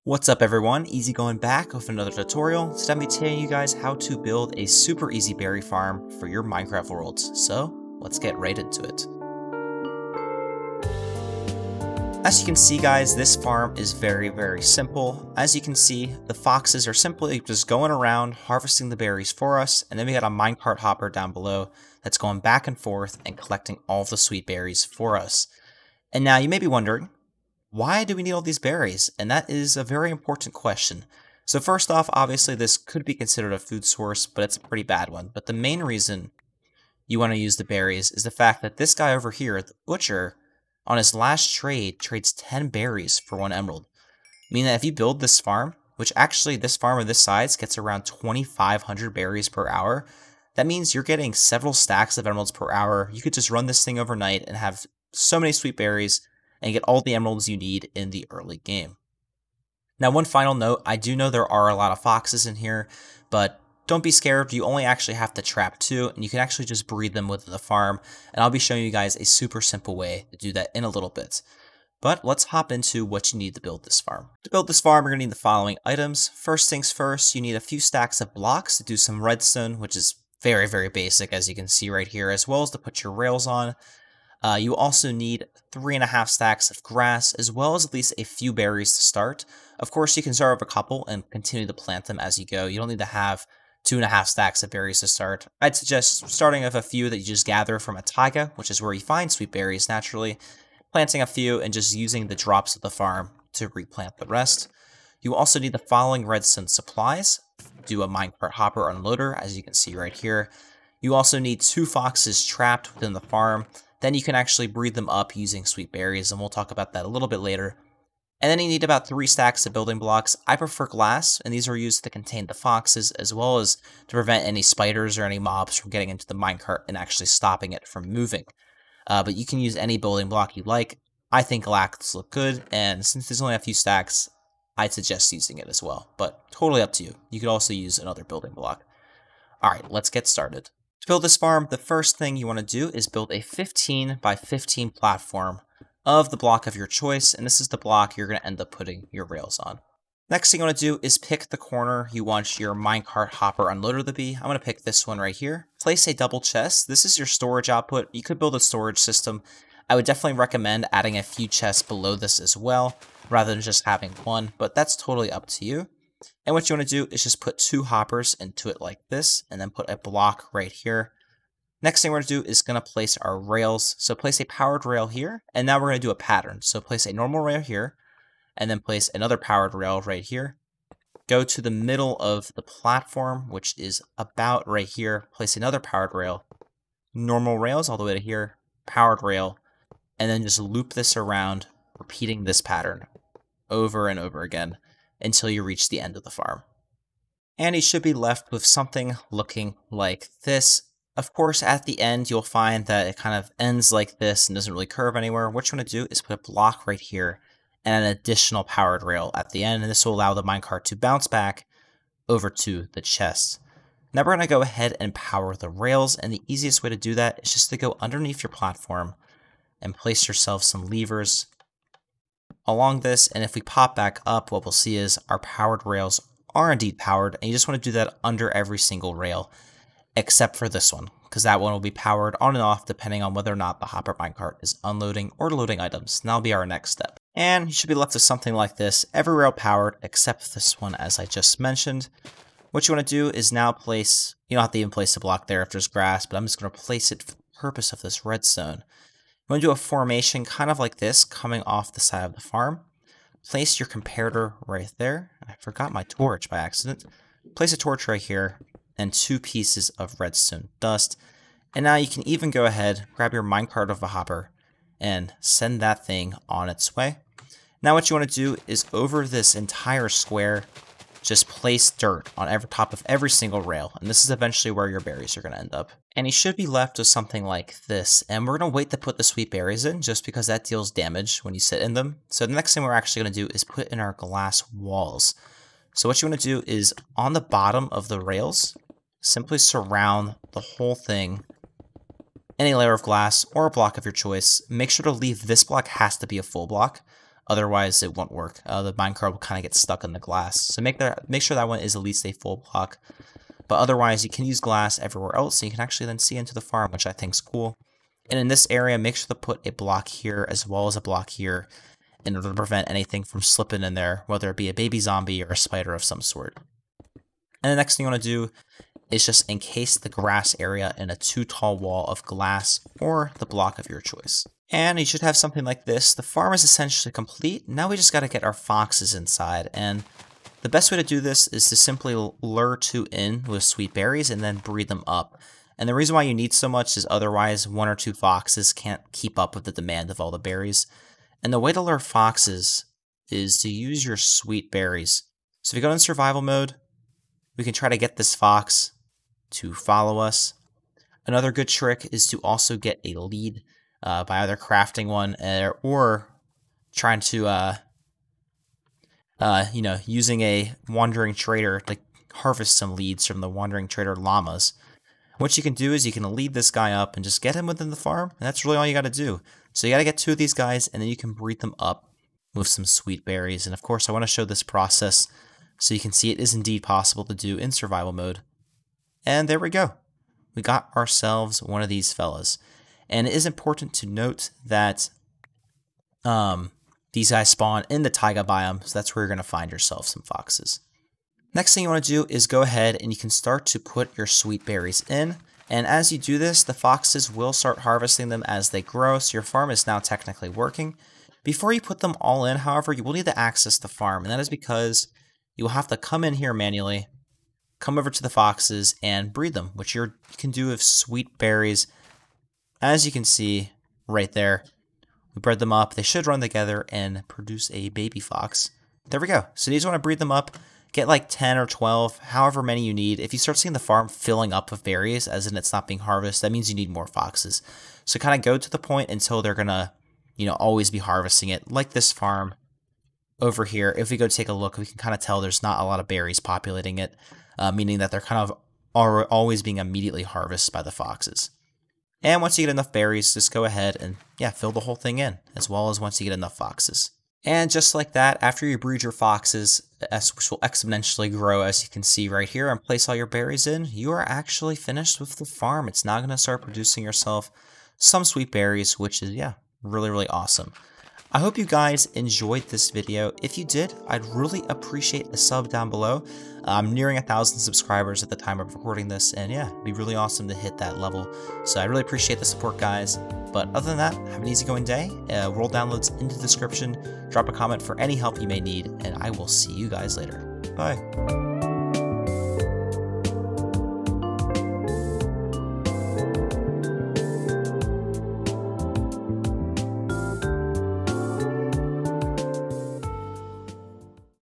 What's up everyone, EasyGoing back with another tutorial. Today I'm telling you guys how to build a super easy berry farm for your Minecraft worlds. So let's get right into it. As you can see guys, this farm is very simple. As you can see, the foxes are simply just going around harvesting the berries for us, and then we got a minecart hopper down below that's going back and forth and collecting all the sweet berries for us. And now you may be wondering, why do we need all these berries? And that is a very important question. So first off, obviously this could be considered a food source, but it's a pretty bad one. But the main reason you want to use the berries is the fact that this guy over here, the butcher, on his last trade, trades 10 berries for 1 emerald. Meaning that if you build this farm, which actually this farm of this size gets around 2,500 berries per hour, that means you're getting several stacks of emeralds per hour. You could just run this thing overnight and have so many sweet berries and get all the emeralds you need in the early game. Now, one final note, I do know there are a lot of foxes in here, but don't be scared, you only actually have to trap 2, and you can actually just breed them within the farm, and I'll be showing you guys a super simple way to do that in a little bit. But let's hop into what you need to build this farm. To build this farm, you're going to need the following items. First things first, you need a few stacks of blocks to do some redstone, which is very basic as you can see right here, as well as to put your rails on. You also need 3.5 stacks of grass, as well as at least a few berries to start. Of course, you can start with a couple and continue to plant them as you go. You don't need to have 2.5 stacks of berries to start. I'd suggest starting with a few that you just gather from a taiga, which is where you find sweet berries naturally, planting a few and just using the drops of the farm to replant the rest. You also need the following redstone supplies. Do a minecart hopper unloader, as you can see right here. You also need 2 foxes trapped within the farm. Then you can actually breed them up using sweet berries, and we'll talk about that a little bit later. And then you need about 3 stacks of building blocks. I prefer glass, and these are used to contain the foxes, as well as to prevent any spiders or any mobs from getting into the minecart and actually stopping it from moving. But you can use any building block you like. I think glass look good, and since there's only a few stacks, I'd suggest using it as well. But totally up to you. You could also use another building block. Alright, let's get started. To build this farm, the first thing you want to do is build a 15 by 15 platform of the block of your choice, and this is the block you're going to end up putting your rails on. Next thing you want to do is pick the corner you want your minecart hopper unloader to be. I'm going to pick this one right here. Place a double chest. This is your storage output. You could build a storage system. I would definitely recommend adding a few chests below this as well, rather than just having one, but that's totally up to you. And what you want to do is just put 2 hoppers into it like this, and then put a block right here. Next thing we're going to do is going to place our rails. So place a powered rail here, and now we're going to do a pattern. So place a normal rail here, and then place another powered rail right here. Go to the middle of the platform, which is about right here. Place another powered rail, normal rails all the way to here, powered rail, and then just loop this around, repeating this pattern over and over again until you reach the end of the farm. And you should be left with something looking like this. Of course, at the end, you'll find that it kind of ends like this and doesn't really curve anywhere. What you want to do is put a block right here and an additional powered rail at the end, and this will allow the minecart to bounce back over to the chest. Now we're going to go ahead and power the rails, and the easiest way to do that is just to go underneath your platform and place yourself some levers along this, and if we pop back up, what we'll see is our powered rails are indeed powered, and you just want to do that under every single rail, except for this one, because that one will be powered on and off depending on whether or not the hopper minecart is unloading or loading items, and that'll be our next step. And you should be left with something like this, every rail powered except this one as I just mentioned. What you want to do is now place, you don't have to even place a block there if there's grass, but I'm just going to place it for the purpose of this redstone. You want to do a formation kind of like this, coming off the side of the farm. Place your comparator right there. I forgot my torch by accident. Place a torch right here, and 2 pieces of redstone dust. And now you can even go ahead, grab your minecart of a hopper, and send that thing on its way. Now what you want to do is over this entire square, just place dirt on top of every single rail, and this is eventually where your berries are going to end up. And you should be left with something like this, and we're going to wait to put the sweet berries in, just because that deals damage when you sit in them. So the next thing we're actually going to do is put in our glass walls. So what you want to do is, on the bottom of the rails, simply surround the whole thing, any layer of glass or a block of your choice. Make sure to leave this block has to be a full block. Otherwise, it won't work. The minecart will kind of get stuck in the glass. So make sure that one is at least a full block. But otherwise, you can use glass everywhere else, and you can actually then see into the farm, which I think is cool. And in this area, make sure to put a block here as well as a block here in order to prevent anything from slipping in there, whether it be a baby zombie or a spider of some sort. And the next thing you want to do is just encase the grass area in a too tall wall of glass or the block of your choice. And you should have something like this. The farm is essentially complete. Now we just got to get our foxes inside. And the best way to do this is to simply lure 2 in with sweet berries and then breed them up. And the reason why you need so much is otherwise 1 or 2 foxes can't keep up with the demand of all the berries. And the way to lure foxes is to use your sweet berries. So if you go in survival mode, we can try to get this fox to follow us. Another good trick is to also get a lead by either crafting one or trying to, using a wandering trader to harvest some leads from the wandering trader llamas. What you can do is you can lead this guy up and just get him within the farm, and that's really all you got to do. So you got to get 2 of these guys, and then you can breed them up with some sweet berries. And of course, I want to show this process so you can see it is indeed possible to do in survival mode. And there we go. We got ourselves one of these fellas. And it is important to note that these guys spawn in the taiga biome, so that's where you're going to find yourself some foxes. Next thing you want to do is go ahead and you can start to put your sweet berries in. And as you do this, the foxes will start harvesting them as they grow, so your farm is now technically working. Before you put them all in, however, you will need to access the farm, and that is because you will have to come in here manually, come over to the foxes, and breed them, which you can do with sweet berries. As you can see right there, we bred them up. They should run together and produce a baby fox. There we go. So you just want to breed them up. Get like 10 or 12, however many you need. If you start seeing the farm filling up with berries, as in it's not being harvested, that means you need more foxes. So kind of go to the point until they're going to, always be harvesting it. Like this farm over here, if we go take a look, we can kind of tell there's not a lot of berries populating it, meaning that they're kind of always being immediately harvested by the foxes. And once you get enough berries, just go ahead and, fill the whole thing in, as well as once you get enough foxes. And just like that, after you breed your foxes, which will exponentially grow as you can see right here, and place all your berries in, you are actually finished with the farm. It's now going to start producing yourself some sweet berries, which is, really, really awesome. I hope you guys enjoyed this video. If you did, I'd really appreciate a sub down below. I'm nearing 1,000 subscribers at the time of recording this, and it'd be really awesome to hit that level. So I really appreciate the support, guys. But other than that, have an easygoing day. World downloads in the description. Drop a comment for any help you may need, and I will see you guys later. Bye.